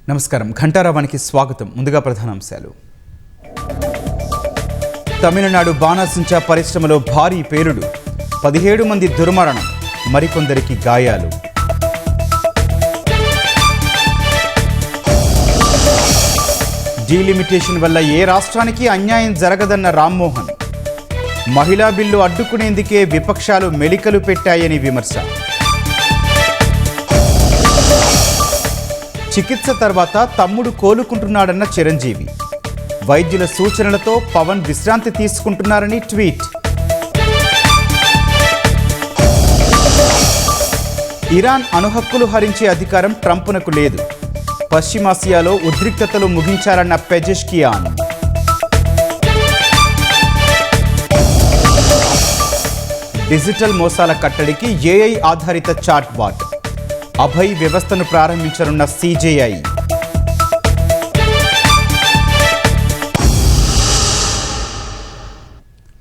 నమస్కారం. ఘంటారావానికి స్వాగతం. ముందుగా ప్రధానాంశాలు. తమిళనాడు బాణాసించా పరిశ్రమలో భారీ పేలుడు, 17 మంది దుర్మరణం, మరికొందరికి గాయాలు. డీలిమిటేషన్ వల్ల ఏ రాష్ట్రానికి అన్యాయం జరగదన్న రామ్మోహన్. మహిళా బిల్లు అడ్డుకునేందుకే విపక్షాలు మెలికలు పెట్టాయని విమర్శ. చికిత్స తర్వాత తమ్ముడు కోలుకుంటున్నాడన్న చిరంజీవి. వైద్యుల సూచనలతో పవన్ విశ్రాంతి తీసుకుంటున్నారని ట్వీట్. ఇరాన్ అణుహక్కులు హరించే అధికారం ట్రంప్నకు లేదు. పశ్చిమాసియాలో ఉద్రిక్తతలు ముగించాలన్న పెజెష్కియాన్. డిజిటల్ మోసాల కట్టడికి ఏఐ ఆధారిత చాట్ బాట్. అభయ్ వ్యవస్థను ప్రారంభించనున్న సిజేఐ.